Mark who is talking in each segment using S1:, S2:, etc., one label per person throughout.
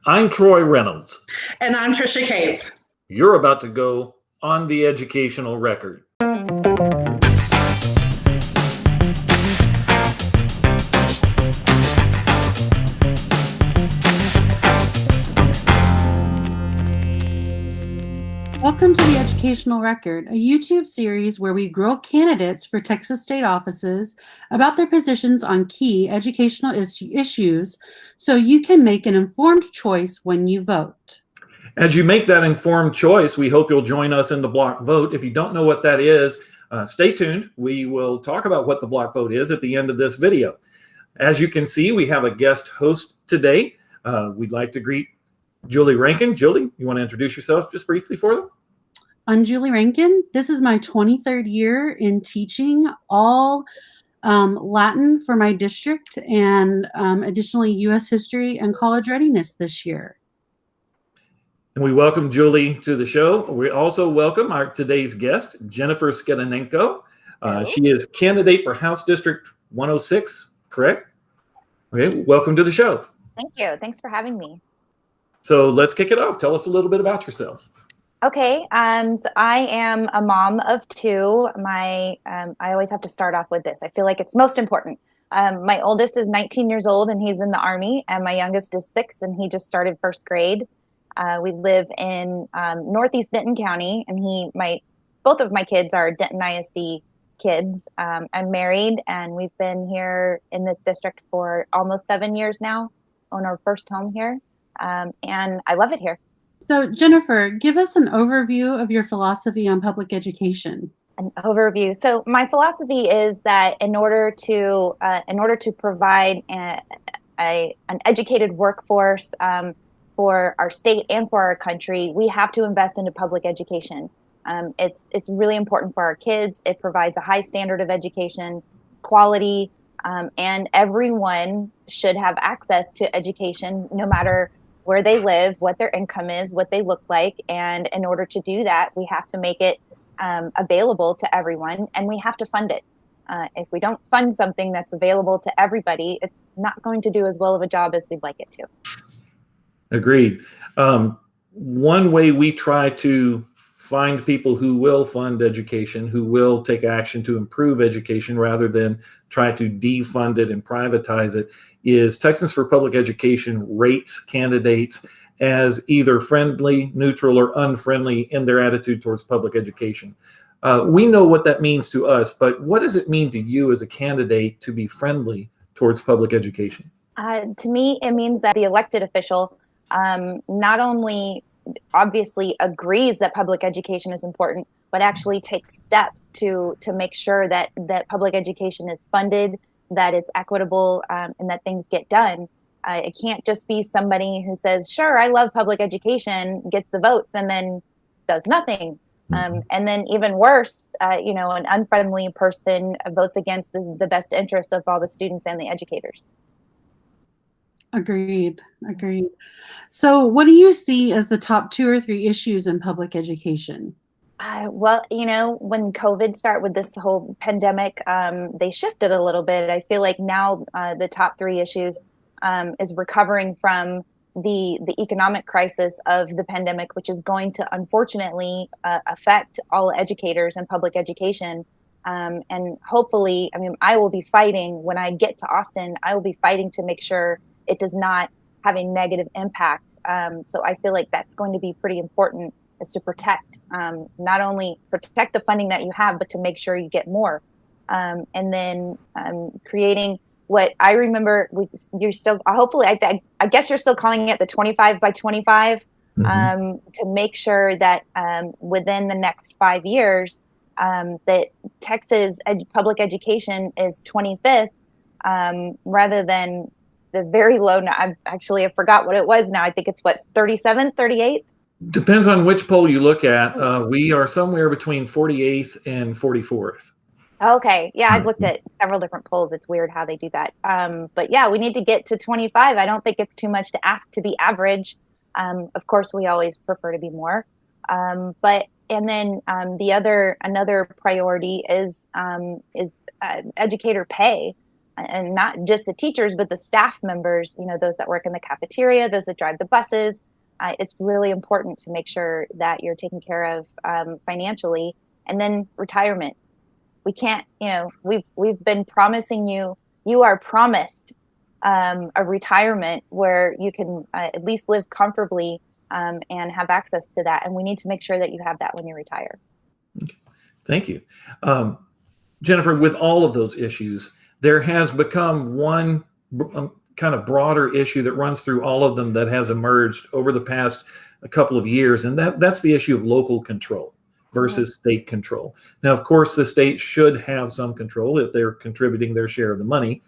S1: I'm Troy Reynolds.
S2: And I'm Trisha Cave.
S1: You're about to go on the educational record.
S3: Welcome to the Educational Record, a YouTube series where we grill candidates for Texas state offices about their positions on key educational issues so you can make an informed choice when you vote.
S1: As you make that informed choice, we hope you'll join us in the block vote. If you don't know what that is, stay tuned. We will talk about what the block vote is at the end of this video. As you can see, we have a guest host today. We'd like to greet Julie Rankin. Julie, you want to introduce yourself just briefly for them?
S3: I'm Julie Rankin. This is my 23rd year in teaching all Latin for my district and additionally U.S. history and college readiness this year.
S1: And we welcome Julie to the show. We also welcome our today's guest, Jennifer Skidonenko. She is candidate for House District 106, correct? Okay, welcome to the show.
S4: Thank you. Thanks for having me.
S1: So let's kick it off. Tell us a little bit about yourself.
S4: Okay, so I am a mom of two. I always have to start off with this. I feel like it's most important. My oldest is 19 years old and he's in the Army, and my youngest is 6 and he just started first grade. We live in Northeast Denton County, and both of my kids are Denton ISD kids. I'm married, and we've been here in this district for almost 7 years now, own our first home here, and I love it here.
S3: So, Jennifer, give us an overview of your philosophy on public education.
S4: An overview. So, my philosophy is that in order to provide an educated workforce for our state and for our country, we have to invest into public education. It's really important for our kids. It provides a high standard of education, quality, and everyone should have access to education, no matter where they live, what their income is, what they look like. And in order to do that, we have to make it available to everyone, and we have to fund it. If we don't fund something that's available to everybody, it's not going to do as well of a job as we'd like it to.
S1: Agreed. One way we try to find people who will fund education, who will take action to improve education rather than try to defund it and privatize it, is Texans for Public Education rates candidates as either friendly, neutral, or unfriendly in their attitude towards public education. We know what that means to us, but what does it mean to you as a candidate to be friendly towards public education?
S4: To me, it means that the elected official not only obviously agrees that public education is important, but actually takes steps to make sure that public education is funded, that it's equitable, and that things get done. It can't just be somebody who says, sure, I love public education, gets the votes, and then does nothing. And then even worse, an unfriendly person votes against the best interest of all the students and the educators.
S3: Agreed. So what do you see as the top 2 or 3 issues in public education?
S4: Well, when COVID started with this whole pandemic, they shifted a little bit. I feel like now the top 3 issues is recovering from the economic crisis of the pandemic, which is going to unfortunately affect all educators in public education. And hopefully, I will be fighting when I get to Austin. I will be fighting to make sure it does not have a negative impact. So I feel like that's going to be pretty important, is to protect, not only protect the funding that you have, but to make sure you get more. And then creating what I remember, you're still, hopefully, I guess you're still calling it the 25 by 25, to make sure that within the next 5 years, that Texas public education is 25th, rather than the very low. Now, I forgot what it was now. I think it's 37th, 38th?
S1: Depends on which poll you look at. We are somewhere between 48th and 44th.
S4: Okay. Yeah, I've looked at several different polls. It's weird how they do that. But yeah, we need to get to 25. I don't think it's too much to ask to be average. Of course, we always prefer to be more. But another priority is educator pay. and not just the teachers, but the staff members, those that work in the cafeteria, those that drive the buses. It's really important to make sure that you're taken care of financially. And then retirement. We can't, we've been promising you are promised a retirement where you can at least live comfortably and have access to that. And we need to make sure that you have that when you retire.
S1: Okay. Thank you. Jennifer, with all of those issues, there has become one kind of broader issue that runs through all of them that has emerged over the past couple of years, and that's the issue of local control versus state control. Now, of course, the state should have some control if they're contributing their share of the money.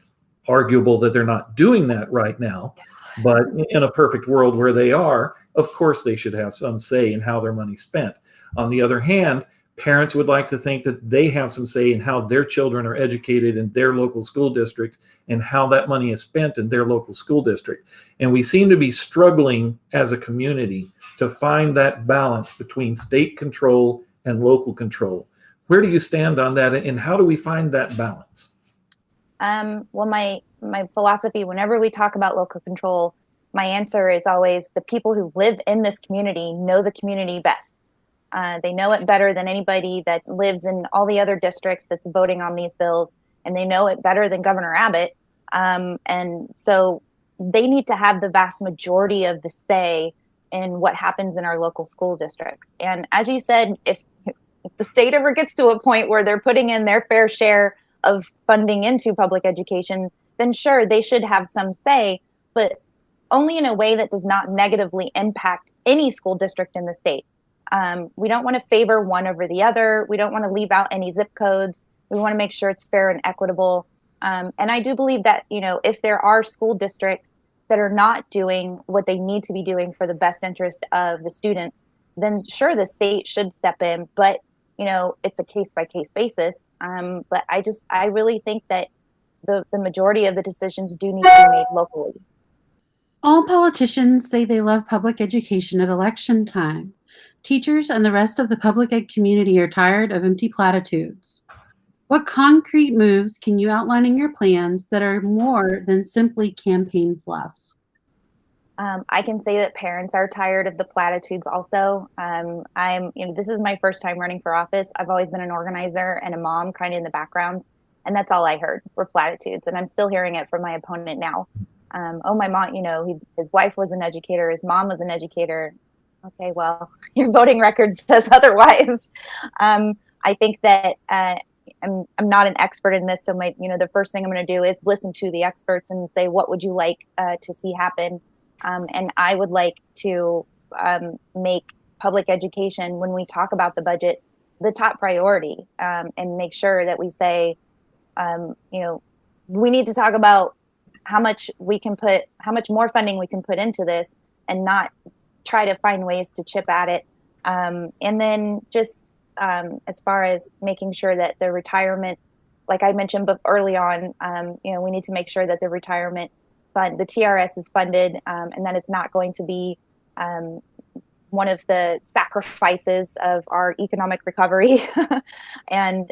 S1: Arguable that they're not doing that right now, but in a perfect world where they are, of course, they should have some say in how their money's spent. On the other hand, parents would like to think that they have some say in how their children are educated in their local school district and how that money is spent in their local school district. And we seem to be struggling as a community to find that balance between state control and local control. Where do you stand on that, and how do we find that balance?
S4: Well, my philosophy, whenever we talk about local control, my answer is always the people who live in this community know the community best. They know it better than anybody that lives in all the other districts that's voting on these bills, and they know it better than Governor Abbott. And so they need to have the vast majority of the say in what happens in our local school districts. And as you said, if the state ever gets to a point where they're putting in their fair share of funding into public education, then sure, they should have some say, but only in a way that does not negatively impact any school district in the state. We don't want to favor one over the other. We don't want to leave out any zip codes. We want to make sure it's fair and equitable. And I do believe that, if there are school districts that are not doing what they need to be doing for the best interest of the students, then sure, the state should step in, but it's a case-by-case basis. But I really think that the majority of the decisions do need to be made locally.
S3: All politicians say they love public education at election time. Teachers and the rest of the public ed community are tired of empty platitudes. What concrete moves can you outline in your plans that are more than simply campaign fluff?
S4: I can say that parents are tired of the platitudes also. This is my first time running for office. I've always been an organizer and a mom kind of in the backgrounds, and that's all I heard were platitudes. And I'm still hearing it from my opponent now. My mom, his wife was an educator, his mom was an educator. Okay, well, your voting record says otherwise. I think that I'm not an expert in this, so the first thing I'm going to do is listen to the experts and say, what would you like to see happen? And I would like to make public education, when we talk about the budget, the top priority, and make sure that we say, we need to talk about how much more funding we can put into this, and not try to find ways to chip at it. And then just as far as making sure that the retirement, like I mentioned early on, we need to make sure that the retirement fund, the TRS, is funded, and that it's not going to be one of the sacrifices of our economic recovery. And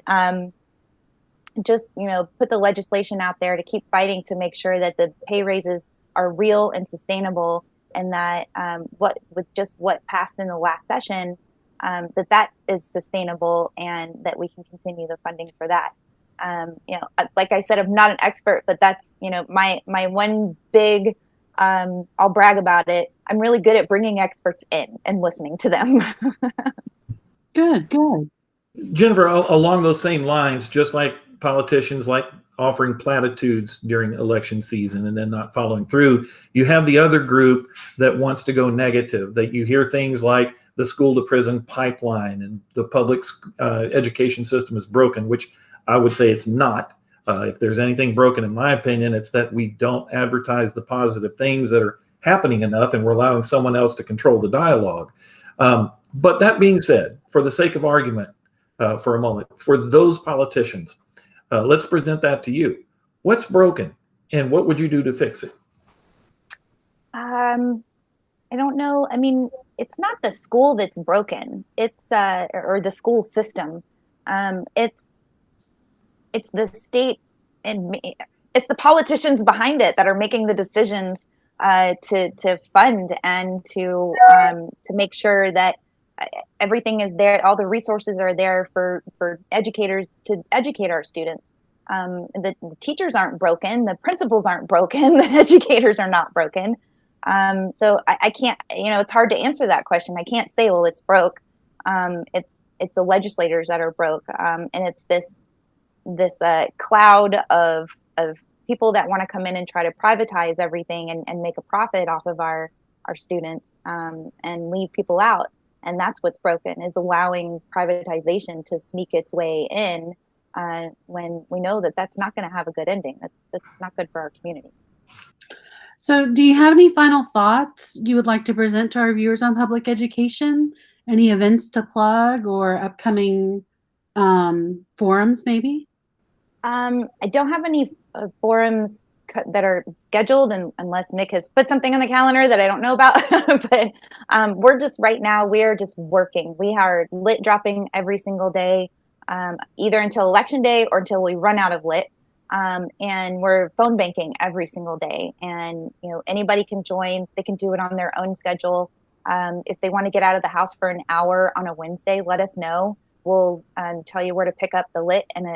S4: just put the legislation out there to keep fighting to make sure that the pay raises are real and sustainable, and that what passed in the last session, that is sustainable, and that we can continue the funding for that. Like I said, I'm not an expert, but that's my one big, I'll brag about it, I'm really good at bringing experts in and listening to them.
S3: Good.
S1: Jennifer, along those same lines, just like politicians like offering platitudes during election season and then not following through, you have the other group that wants to go negative, that you hear things like the school to prison pipeline and the public education system is broken, which I would say it's not. If there's anything broken, in my opinion, it's that we don't advertise the positive things that are happening enough, and we're allowing someone else to control the dialogue. But that being said, for the sake of argument, for a moment, for those politicians, let's present that to you. What's broken, and what would you do to fix it?
S4: I don't know. I mean, it's not the school that's broken. It's or the school system. It's the state, and it's the politicians behind it that are making the decisions to fund and to make sure that everything is there, all the resources are there for educators to educate our students. The teachers aren't broken, the principals aren't broken, the educators are not broken. So I can't, it's hard to answer that question. I can't say, well, it's broke. It's the legislators that are broke, and it's this cloud of people that want to come in and try to privatize everything and make a profit off of our students, and leave people out. And that's what's broken, is allowing privatization to sneak its way in, when we know that that's not going to have a good ending. That's not good for our communities.
S3: So do you have any final thoughts you would like to present to our viewers on public education? Any events to plug or upcoming forums maybe?
S4: I don't have any forums that are scheduled, unless Nick has put something on the calendar that I don't know about. But we're just, right now, we are just working. We are lit dropping every single day, either until election day or until we run out of lit. And we're phone banking every single day. And, anybody can join. They can do it on their own schedule. If they want to get out of the house for an hour on a Wednesday, let us know. We'll tell you where to pick up the lit and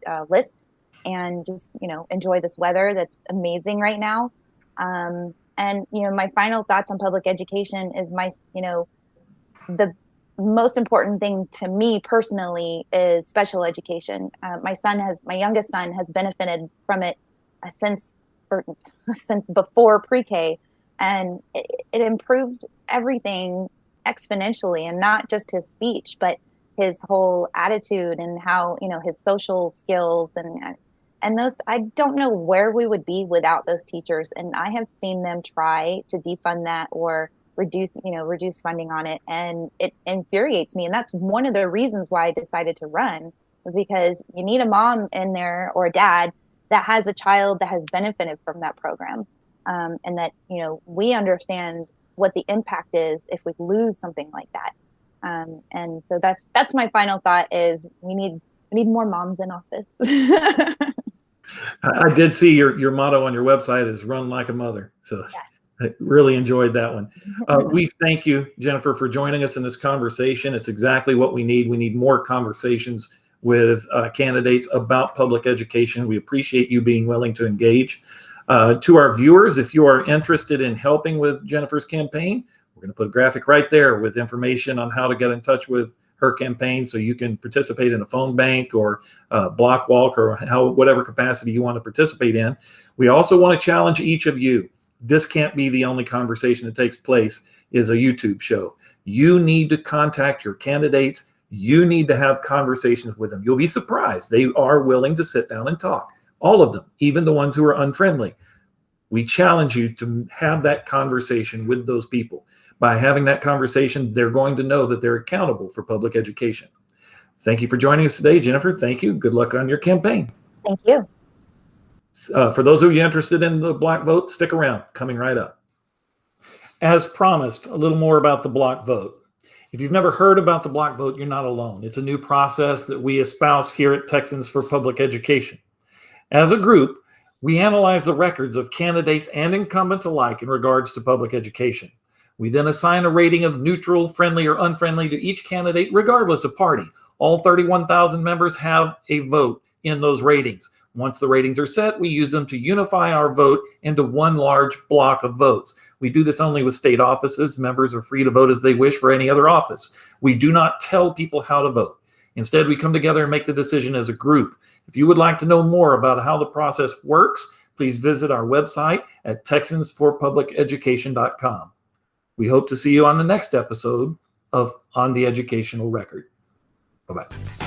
S4: a list, and just, enjoy this weather that's amazing right now. And, my final thoughts on public education is the most important thing to me personally is special education. My youngest son has benefited from it since before pre-K, and it improved everything exponentially, and not just his speech, but his whole attitude and how, his social skills and those. I don't know where we would be without those teachers. And I have seen them try to defund that or reduce funding on it. And it infuriates me. And that's one of the reasons why I decided to run, was because you need a mom in there or a dad that has a child that has benefited from that program. And that, we understand what the impact is if we lose something like that. And so that's my final thought, is we need more moms in office.
S1: I did see your motto on your website is "Run like a mother." So
S4: Yes.
S1: I really enjoyed that one. We thank you, Jennifer, for joining us in this conversation. It's exactly what we need. We need more conversations with candidates about public education. We appreciate you being willing to engage. To our viewers, if you are interested in helping with Jennifer's campaign, we're going to put a graphic right there with information on how to get in touch with her campaign, so you can participate in a phone bank or block walk, or whatever capacity you want to participate in. We also want to challenge each of you. This can't be the only conversation that takes place is a YouTube show. You need to contact your candidates. You need to have conversations with them. You'll be surprised. They are willing to sit down and talk. All of them, even the ones who are unfriendly. We challenge you to have that conversation with those people. By having that conversation, they're going to know that they're accountable for public education. Thank you for joining us today, Jennifer. Thank you. Good luck on your campaign.
S4: Thank you.
S1: For those of you interested in the block vote, stick around. Coming right up. As promised, a little more about the block vote. If you've never heard about the block vote, you're not alone. It's a new process that we espouse here at Texans for Public Education. As a group, we analyze the records of candidates and incumbents alike in regards to public education. We then assign a rating of neutral, friendly, or unfriendly to each candidate, regardless of party. All 31,000 members have a vote in those ratings. Once the ratings are set, we use them to unify our vote into one large block of votes. We do this only with state offices. Members are free to vote as they wish for any other office. We do not tell people how to vote. Instead, we come together and make the decision as a group. If you would like to know more about how the process works, please visit our website at texansforpubliceducation.com. We hope to see you on the next episode of On the Educational Record. Bye-bye.